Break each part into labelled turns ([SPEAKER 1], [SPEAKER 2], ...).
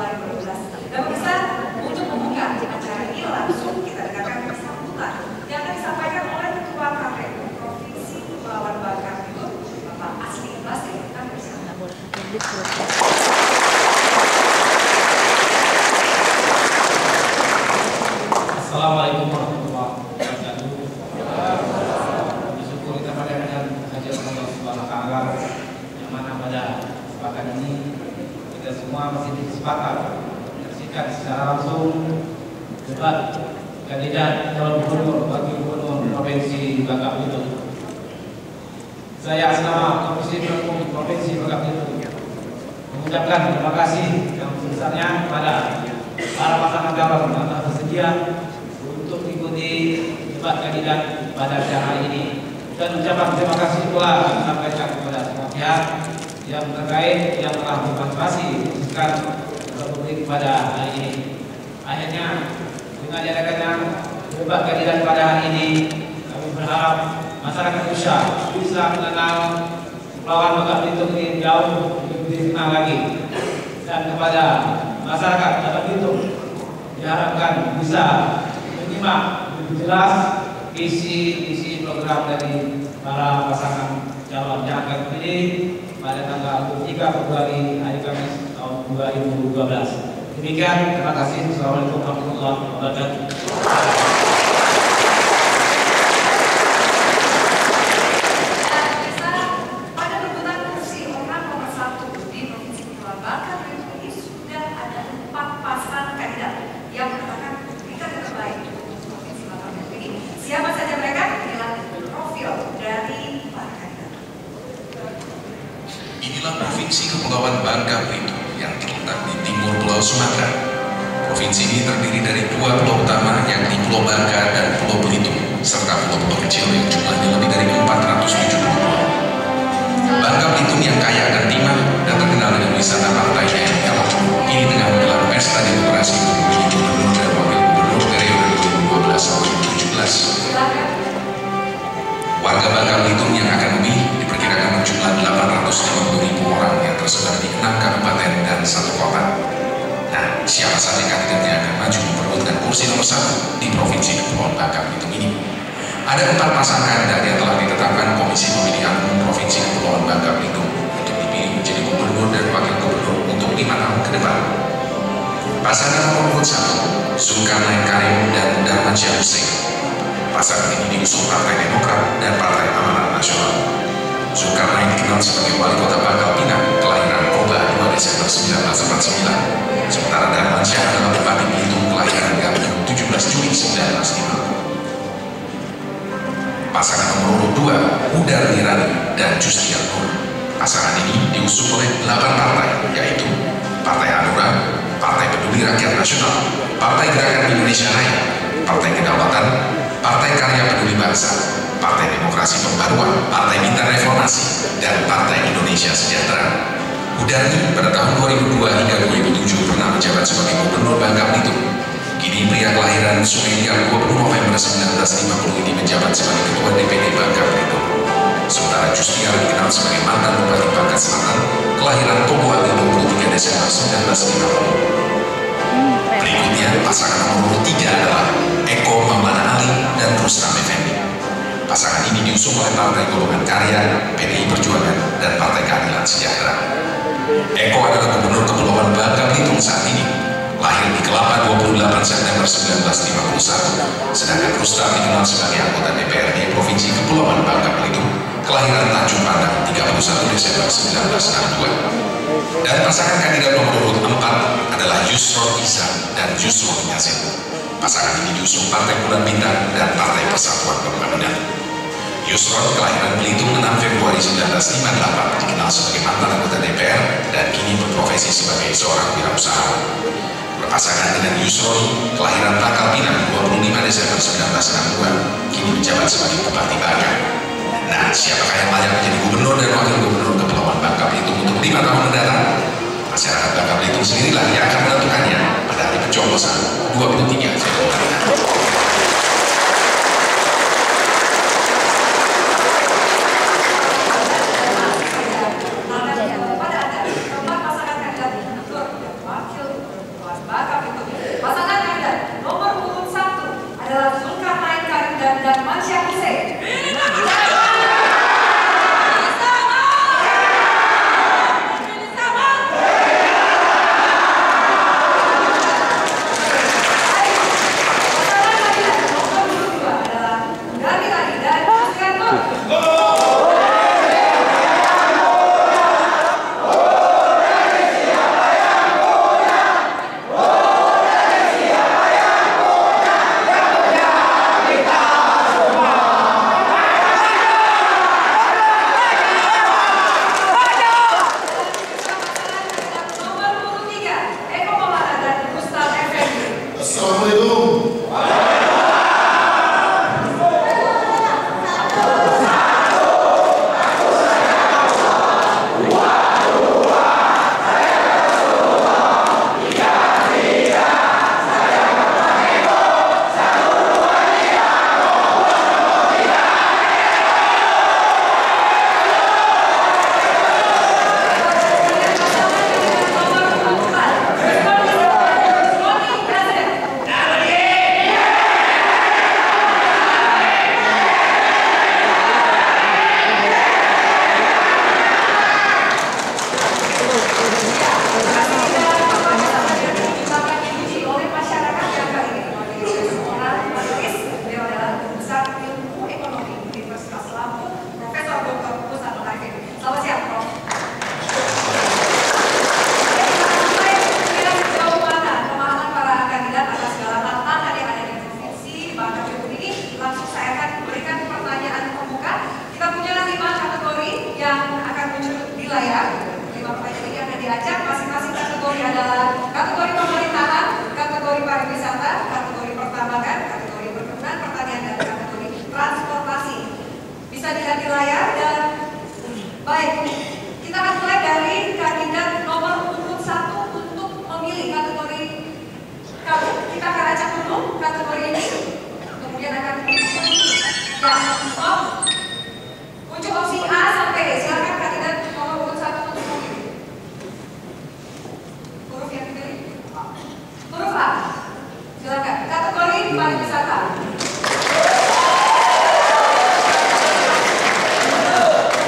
[SPEAKER 1] 2012. Dan pemirsa, untuk membuka acara ini langsung kita dengarkan sambutan yang akan disampaikan oleh Ketua KPU Provinsi Kepulauan Bangka Belitung, Bapak Asli Basri. Kami bersama.
[SPEAKER 2] Assalamualaikum warahmatullahi wabarakatuh. Bersyukur kita pada hadirat Allah Subhanahu wa taala yang mana pada kesempatan ini kita semua masih disepakati menyaksikan secara langsung debat kandidat calon gubernur wakil gubernur Provinsi Bangka Belitung. Saya atas nama Komisi Pemilihan Provinsi Bangka Belitung mengucapkan terima kasih yang sebesarnya kepada para pasangan calon yang telah bersedia untuk mengikuti debat kandidat pada acara ini, dan ucapan terima kasih pula disampaikan kepada semua pihak yang terkait yang telah berpartisipasi khususkan publik pada hari ini. Akhirnya dengan diadakannya debat kandidat pada hari ini, kami berharap masyarakat bisa mengenal Kepulauan Bangka Belitung ini jauh lebih dikenal lagi, dan kepada masyarakat Bangka Belitung diharapkan bisa menyimak lebih jelas isi program dari para pasangan calon yang akan terpilih pada tanggal 3 Februari hari Kamis tahun 2012. Demikian, terima kasih. Assalamualaikum warahmatullahi wabarakatuh.
[SPEAKER 1] Siapa saja mereka? Inilah profil dari para kandidat.
[SPEAKER 3] Inilah Provinsi Kepulauan Bangka Belitung yang terletak di timur Pulau Sumatera. Provinsi ini terdiri dari dua pulau utama, yakni Pulau Bangka dan Pulau Belitung, serta pulau-pulau kecil yang jumlahnya lebih dari 470 pulau. Bangka Belitung yang kaya akan timah dan terkenal dengan wisata pantainya yang elok, kini tengah menggelar pesta demokrasi untuk memilih gubernur dan wakil gubernur periode 2012-2017. Warga Bangka Belitung yang akan memilih diperkirakan berjumlah 850.000 orang yang tersebar di 6 kabupaten dan 1 kota. Nah, siapa saja kandidat yang akan maju memperebutkan kursi nomor 1 di Provinsi Kepulauan Bangka Belitung ini? Ada 4 pasang kandidat yang telah ditetapkan Komisi Pemilihan Umum Provinsi Kepulauan Bangka Belitung untuk dipilih menjadi gubernur dan wakil gubernur untuk 5 tahun ke depan. Pasangan nomor 1, Zulkarnain Karim dan Darmansyah Husein. Pasangan ini diusung Partai Demokrat dan Partai Amanat Nasional. Zulkarnain dikenal sebagai wali kota Pangkal Pinang, kelahiran Koba 2 Desember 1949. Sementara Darmansyah adalah Bupati Belitung, kelahiran Gampung 17 Juli 1950. Pasangan nomor 2, Hudar Nirani dan Justian Nur. Pasangan ini diusung oleh 8 partai, yaitu Partai Hanura, Partai Peduli Rakyat Nasional, Partai Gerakan Indonesia Raya, Partai Kedaulatan, Partai Karya Peduli Bangsa, Partai Demokrasi Pembaruan, Partai Bintang Reformasi, dan Partai Indonesia Sejahtera. Hudarni pada tahun 2002 hingga 2007 pernah menjabat sebagai Gubernur Bangka Belitung. Kini pria kelahiran Sungai Liat 20 November 1950 ini menjabat sebagai Ketua DPD Bangka Belitung. Sementara Justiar dikenal sebagai mantan Bupati Bangka Selatan, kelahiran Tomohon 23 Desember 1950. Berikutnya, pasangan nomor 3 adalah Eko Maulana Ali dan Rustam Effendi. Pasangan ini diusung oleh Partai Golongan Karya, PDI Perjuangan, dan Partai Keadilan Sejahtera. Eko adalah Gubernur Kepulauan Bangka Belitung saat ini, lahir di Kelapa 28 September 1951, sedangkan Rustam dikenal sebagai anggota DPRD Provinsi Kepulauan Bangka Belitung, kelahiran Tanjung Pandan 31 Desember 1962. Dan pasangan kandidat nomor urut 4 adalah Yusron Ihsan dan Yusron Yasin. Pasangan ini diusung Partai Bulan Bintang dan Partai Persatuan Pembangunan. Yusron kelahiran Belitung 6 Februari 1958, dikenal sebagai mantan anggota DPR dan kini berprofesi sebagai seorang wirausaha. Berpasangan dengan Yusron kelahiran Pangkal Pinang 25 Desember 1962, kini menjabat sebagai Bupati Bangka. Nah, siapakah yang layak menjadi gubernur dan wakil gubernur Kepulauan Bangka Belitung untuk 5 tahun mendatang? Masyarakat Bangka Belitung sendirilah yang akan menentukannya pada hari pencoblosan 23 Februari.
[SPEAKER 1] Pada ada 4 pasangan kandidat gubernur dan wakil pariwisata.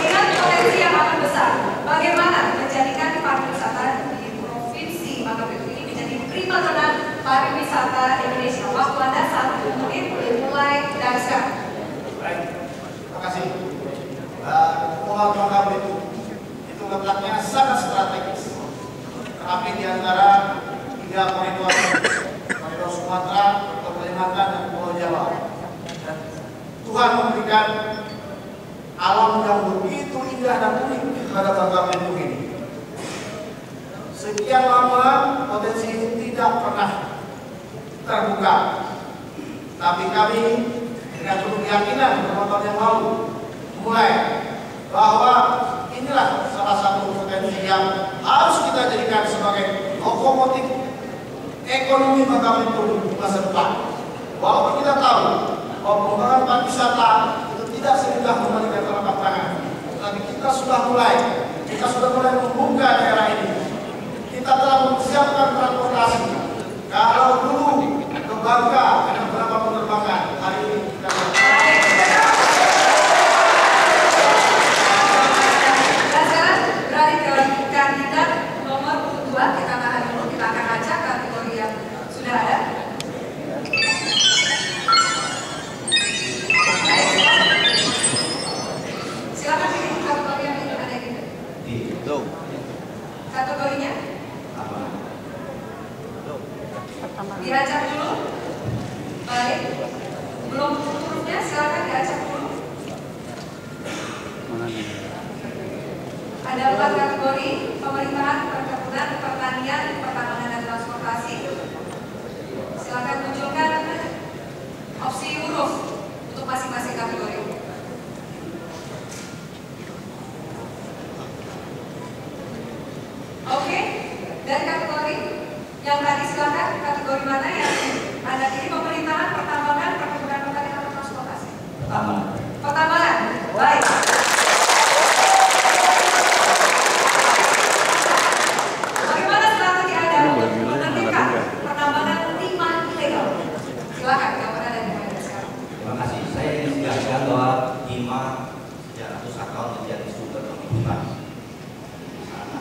[SPEAKER 1] Melihat potensi yang akan besar, bagaimana menjadikan pariwisata di Provinsi Bangka Belitung ini menjadi primadona pariwisata Indonesia. Waktu Anda 1 menit dimulai dari sekarang.
[SPEAKER 4] Baik, terima kasih. Kepulauan Bangka Belitung itu letaknya sangat strategis, terapi di antara 3 koridor, koridor Sumatera, koridor Kalimantan, dan Pulau Jawa. Dan Tuhan memberikan alam yang begitu indah dan unik pada Bangka Belitung ini. Sekian lama potensi ini tidak pernah terbuka, tapi kami dengan penuh keyakinan beberapa tahun yang lalu mulai bahwa inilah salah satu potensi yang harus kita jadikan sebagai lokomotif ekonomi Bangka Belitung masa depan. Walaupun kita tahu bahwa pengembangan pariwisata itu tidak semudah membalikan telapak tangan, tapi kita sudah mulai membuka daerah ini. Kita telah mempersiapkan transportasi. Kalau dulu ke Bangka ada beberapa penerbangan, hari ini kita
[SPEAKER 1] kandidat nomor 2 kita tahan dulu, kita akan baca kategori yang sudah ada. Silakan pilih kategori yang ada ini. Kategorinya? Diacak dulu. Baik. Belum hurufnya, silakan diacak dulu. Ada 4 kategori: pemerintahan, perkebunan, pertanian, pertambangan, dan transportasi. Silakan munculkan opsi huruf untuk masing-masing kategori. Oke, dari kategori yang tadi silakan kategori mana yang Anda pilih? Pemerintahan, pertambangan, perkebunan, pertanian, atau transportasi? Pertambangan. Baik. Bagaimana strategi Anda untuk menertibkan pertambangan timah ilegal? Silakan jawaban Anda dimulai sekarang.
[SPEAKER 5] Terima kasih. Saya ingin menjelaskan bahwa timah sejak ratusan tahun menjadi sumber kehidupan di sana,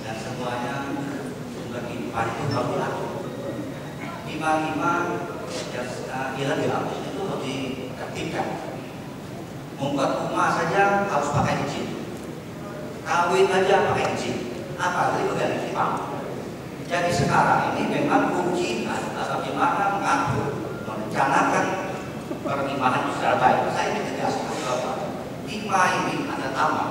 [SPEAKER 5] dan semuanya sumber kehidupan itu harus diatur. Timah-timah yang ilegal itu harus ditertibkan. Membuat rumah saja harus pakai izin, kawin aja pakai izin, apalagi pegang timah. Jadi sekarang ini memang kunci adalah bagaimana mengatur, merencanakan pertimahan secara baik. Saya ingin tegaskan bahwa timah ini ada taman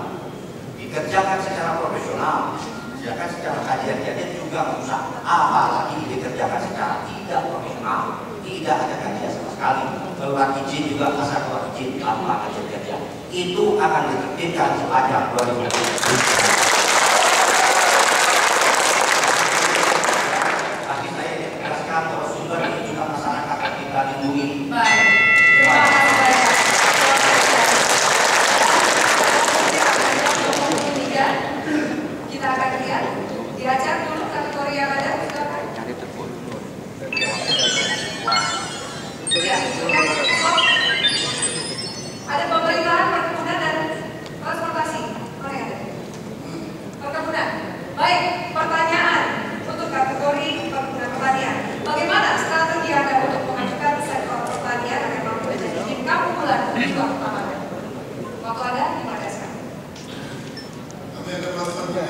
[SPEAKER 5] dikerjakan secara profesional, dikerjakan secara kajian juga merusak. Apalagi dikerjakan secara tidak profesional, tidak ada kajian sama sekali. Keluar izin juga masa keluar izin tanpa kajian kerja, itu akan ditertibkan sepanjang 2020. Tapi saya tegaskan bahwa sumber ini juga masyarakat kita lindungi.
[SPEAKER 1] Baik, terima kasih banyak. Kita akan lihat, diacak dulu kategori yang ada. Silakan. Ya, ada pemerintahan, perkebunan, dan transportasi. Mana yang ada? Perkebunan. Baik, pertanyaan untuk kategori perkebunan pertanian. Bagaimana strategi Anda untuk memajukan sektor pertanian agar mampu menjadi income bulan di waktu pertama? Waktu Anda dimulai sekarang.
[SPEAKER 6] Kami akan melakukan 3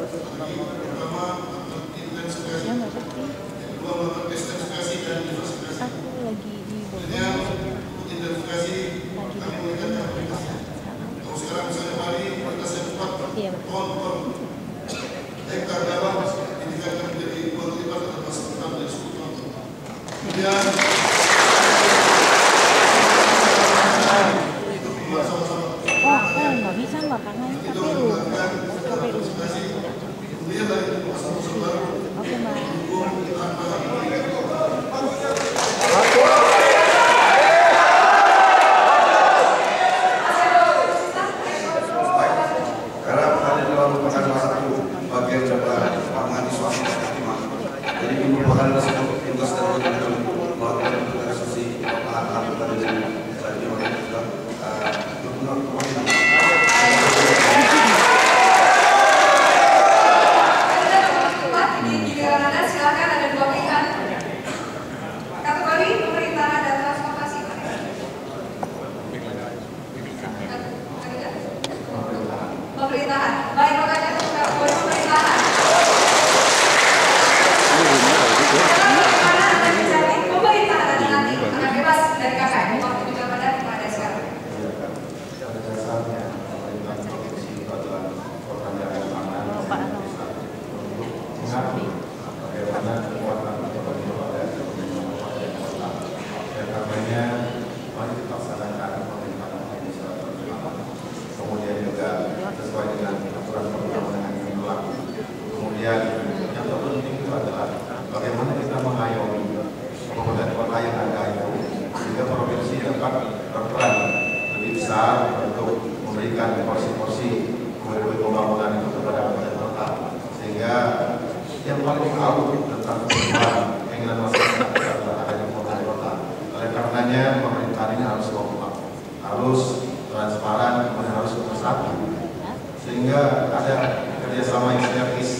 [SPEAKER 6] strategi. Pertama, intensifikasi. Yang kedua, melakukan ekstensifikasi dan diversifikasi. Kemudian, intensifikasi kami memberikan kualitas. Kalau sekarang misalnya padi kualitas yang 4 ton per hektar gabah ditingkatkan menjadi 2 kali lipat atau 10 ton dari 10 ton. Kemudian
[SPEAKER 7] nggak bisa mbak karena ini KPU.
[SPEAKER 6] kemudian dari pasar baru.
[SPEAKER 7] Oke mbak.
[SPEAKER 6] Karena hal ini merupakan salah satu bagian coba pangan di suatu timah. Jadi ini merupakan tugas dari kami melakukan
[SPEAKER 8] mengatur bagaimana kekuatan ekonomi dan kota. Dan karenanya mari kita laksanakan pemerintahan Indonesia bersama. Kemudian juga sesuai dengan aturan perundang-undangan yang berlaku. Kemudian yang terpenting itu adalah bagaimana kita mengayomi kabupaten kota yang ada itu sehingga provinsi dapat berperan lebih besar untuk memberikan porsi-porsi kue-kue pembangunan itu kepada kabupaten kota, sehingga yang paling tahu tentang keinginan masyarakat adalah ada di kabupaten kota. Oleh karenanya pemerintahan ini harus kompak, harus transparan, kemudian harus bersatu, sehingga ada kerjasama yang sinergis